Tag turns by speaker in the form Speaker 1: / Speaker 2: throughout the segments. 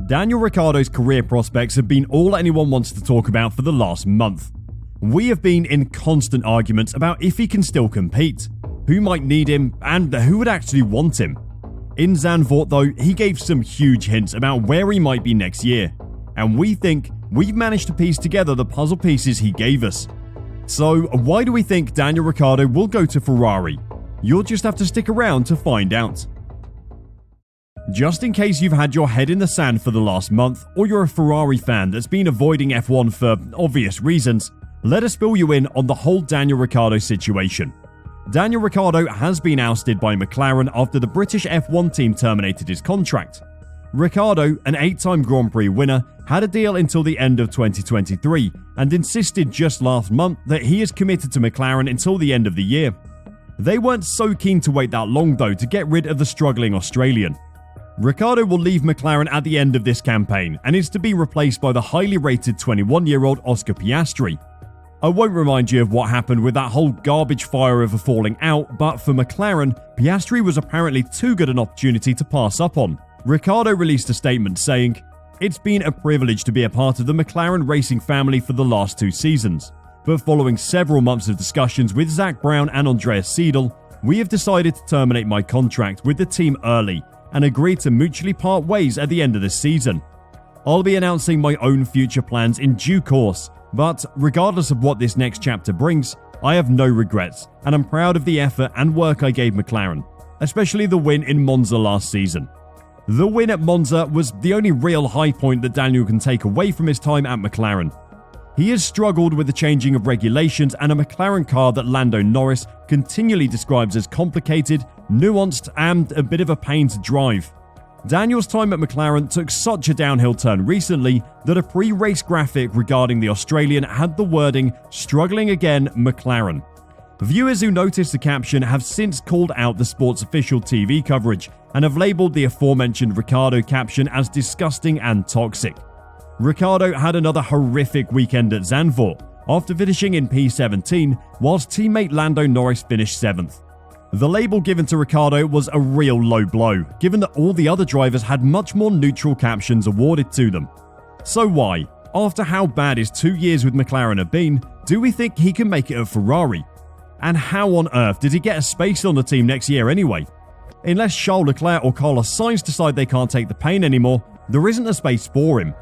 Speaker 1: Daniel Ricciardo's career prospects have been all anyone wants to talk about for the last month. We have been in constant arguments about if he can still compete, who might need him, and who would actually want him. In Zandvoort though, he gave some huge hints about where he might be next year, and we think we've managed to piece together the puzzle pieces he gave us. So why do we think Daniel Ricciardo will go to Ferrari? You'll just have to stick around to find out. Just in case you've had your head in the sand for the last month, or you're a Ferrari fan that's been avoiding F1 for obvious reasons, let us fill you in on the whole Daniel Ricciardo situation. Daniel Ricciardo has been ousted by McLaren after the British F1 team terminated his contract. Ricciardo, an 8-time Grand Prix winner, had a deal until the end of 2023 and insisted just last month that he is committed to McLaren until the end of the year. They weren't so keen to wait that long though to get rid of the struggling Australian. Ricciardo will leave McLaren at the end of this campaign and is to be replaced by the highly rated 21-year-old Oscar Piastri. I won't remind you of what happened with that whole garbage fire of a falling out, but for McLaren, Piastri was apparently too good an opportunity to pass up on. Ricciardo released a statement saying, "It's been a privilege to be a part of the McLaren racing family for the last 2 seasons, but following several months of discussions with Zak Brown and Andreas Seidel, we have decided to terminate my contract with the team early and agreed to mutually part ways at the end of this season. I'll be announcing my own future plans in due course, but regardless of what this next chapter brings, I have no regrets, and I'm proud of the effort and work I gave McLaren, especially the win in Monza last season." The win at Monza was the only real high point that Daniel can take away from his time at McLaren. He has struggled with the changing of regulations and a McLaren car that Lando Norris continually describes as complicated, nuanced, and a bit of a pain to drive. Daniel's time at McLaren took such a downhill turn recently that a pre-race graphic regarding the Australian had the wording "Struggling again, McLaren." Viewers who noticed the caption have since called out the sport's official TV coverage and have labelled the aforementioned Ricciardo caption as disgusting and toxic. Ricciardo had another horrific weekend at Zandvoort after finishing in P17, whilst teammate Lando Norris finished 7th. The label given to Ricciardo was a real low blow, given that all the other drivers had much more neutral captions awarded to them. So why, after how bad his 2 years with McLaren have been, do we think he can make it at Ferrari? And how on earth did he get a space on the team next year anyway? Unless Charles Leclerc or Carlos Sainz decide they can't take the pain anymore, there isn't a space for him.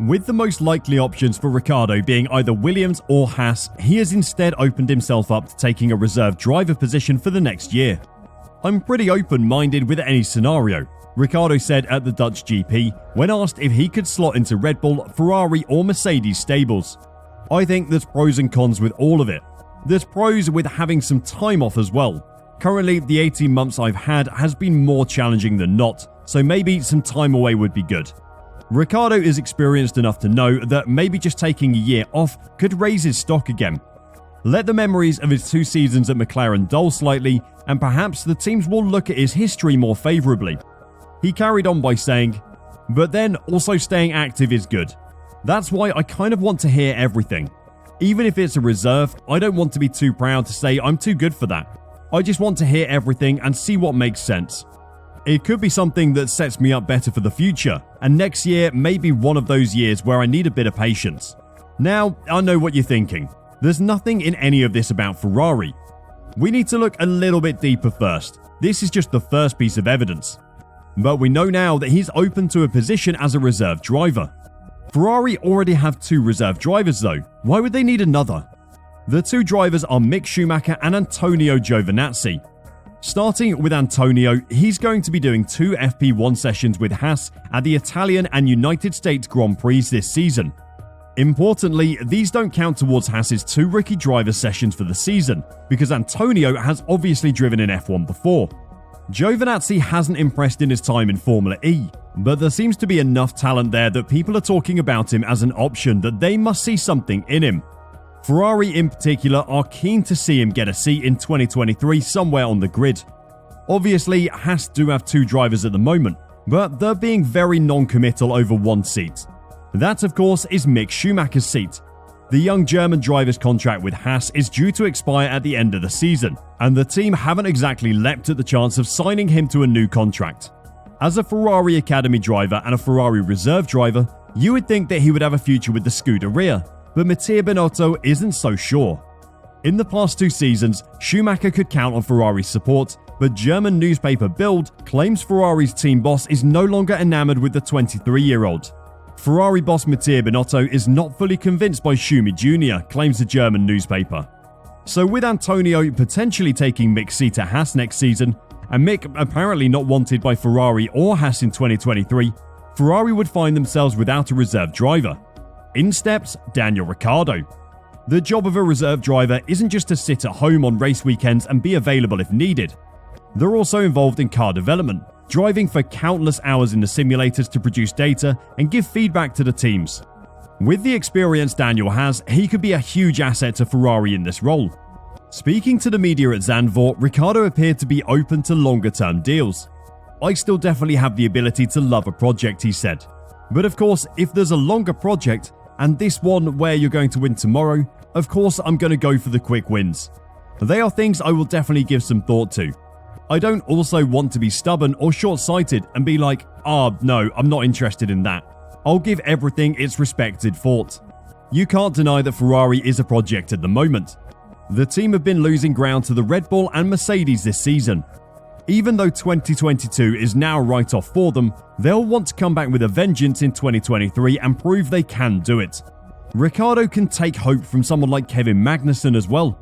Speaker 1: With the most likely options for Ricciardo being either Williams or Haas, he has instead opened himself up to taking a reserve driver position for the next year. "I'm pretty open-minded with any scenario," Ricciardo said at the Dutch GP when asked if he could slot into Red Bull, Ferrari or Mercedes stables. "I think there's pros and cons with all of it. There's pros with having some time off as well. Currently, the 18 months I've had has been more challenging than not, so maybe some time away would be good." Ricciardo is experienced enough to know that maybe just taking a year off could raise his stock again. Let the memories of his 2 seasons at McLaren dull slightly, and perhaps the teams will look at his history more favourably. He carried on by saying, "But then also staying active is good. That's why I kind of want to hear everything. Even if it's a reserve, I don't want to be too proud to say I'm too good for that. I just want to hear everything and see what makes sense. It could be something that sets me up better for the future, and next year may be one of those years where I need a bit of patience." Now, I know what you're thinking. There's nothing in any of this about Ferrari. We need to look a little bit deeper first. This is just the first piece of evidence. But we know now that he's open to a position as a reserve driver. Ferrari already have 2 reserve drivers though. Why would they need another? The 2 drivers are Mick Schumacher and Antonio Giovinazzi. Starting with Antonio, he's going to be doing 2 FP1 sessions with Haas at the Italian and United States Grand Prix this season. Importantly, these don't count towards Haas's 2 rookie driver sessions for the season, because Antonio has obviously driven in F1 before. Giovinazzi hasn't impressed in his time in Formula E, but there seems to be enough talent there that people are talking about him as an option that they must see something in him. Ferrari in particular are keen to see him get a seat in 2023 somewhere on the grid. Obviously, Haas do have 2 drivers at the moment, but they're being very non-committal over 1 seat. That, of course, is Mick Schumacher's seat. The young German driver's contract with Haas is due to expire at the end of the season, and the team haven't exactly leapt at the chance of signing him to a new contract. As a Ferrari Academy driver and a Ferrari reserve driver, you would think that he would have a future with the Scuderia, but Mattia Binotto isn't so sure. In the past 2 seasons, Schumacher could count on Ferrari's support, but German newspaper Bild claims Ferrari's team boss is no longer enamored with the 23-year-old. Ferrari boss Mattia Binotto is not fully convinced by Schumi Jr., claims the German newspaper. So with Antonio potentially taking Mick's seat at Haas next season, and Mick apparently not wanted by Ferrari or Haas in 2023, Ferrari would find themselves without a reserve driver. In steps Daniel Ricciardo. The job of a reserve driver isn't just to sit at home on race weekends and be available if needed. They're also involved in car development, driving for countless hours in the simulators to produce data and give feedback to the teams. With the experience Daniel has, he could be a huge asset to Ferrari in this role. Speaking to the media at Zandvoort, Ricciardo appeared to be open to longer-term deals. "I still definitely have the ability to love a project," he said. "But of course, if there's a longer project, and this one where you're going to win tomorrow, of course I'm going to go for the quick wins. They are things I will definitely give some thought to. I don't also want to be stubborn or short-sighted and be like, no, I'm not interested in that. I'll give everything its respected thought." You can't deny that Ferrari is a project at the moment. The team have been losing ground to the Red Bull and Mercedes this season. Even though 2022 is now a write-off for them, they'll want to come back with a vengeance in 2023 and prove they can do it. Ricciardo can take hope from someone like Kevin Magnussen as well.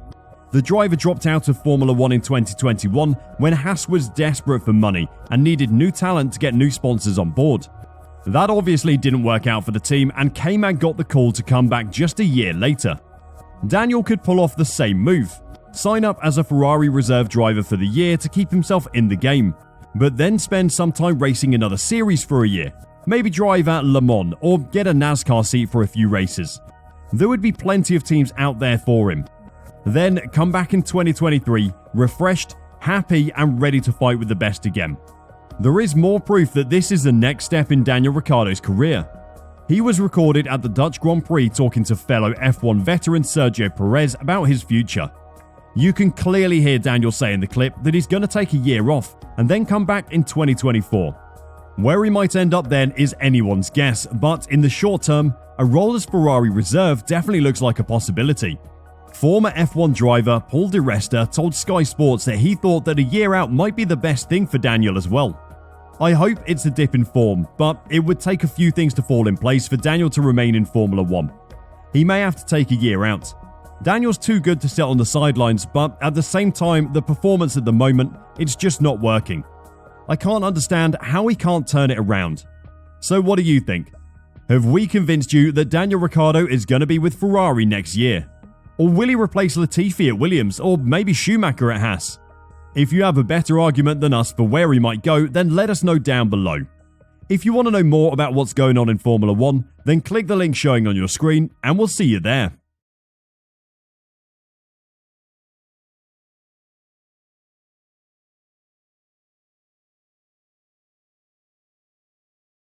Speaker 1: The driver dropped out of Formula 1 in 2021 when Haas was desperate for money and needed new talent to get new sponsors on board. That obviously didn't work out for the team, and K-Mag got the call to come back just a year later. Daniel could pull off the same move, sign up as a Ferrari reserve driver for the year to keep himself in the game, but then spend some time racing another series for a year, maybe drive at Le Mans or get a NASCAR seat for a few races. There would be plenty of teams out there for him. Then come back in 2023, refreshed, happy and ready to fight with the best again. There is more proof that this is the next step in Daniel Ricciardo's career. He was recorded at the Dutch Grand Prix talking to fellow F1 veteran Sergio Perez about his future. You can clearly hear Daniel say in the clip that he's going to take a year off and then come back in 2024. Where he might end up then is anyone's guess, but in the short term, a role as Ferrari reserve definitely looks like a possibility. Former F1 driver Paul Di Resta told Sky Sports that he thought that a year out might be the best thing for Daniel as well. "I hope it's a dip in form, but it would take a few things to fall in place for Daniel to remain in Formula 1. He may have to take a year out. Daniel's too good to sit on the sidelines, but at the same time, the performance at the moment, it's just not working. I can't understand how he can't turn it around." So what do you think? Have we convinced you that Daniel Ricciardo is going to be with Ferrari next year? Or will he replace Latifi at Williams, or maybe Schumacher at Haas? If you have a better argument than us for where he might go, then let us know down below. If you want to know more about what's going on in Formula 1, then click the link showing on your screen, and we'll see you there.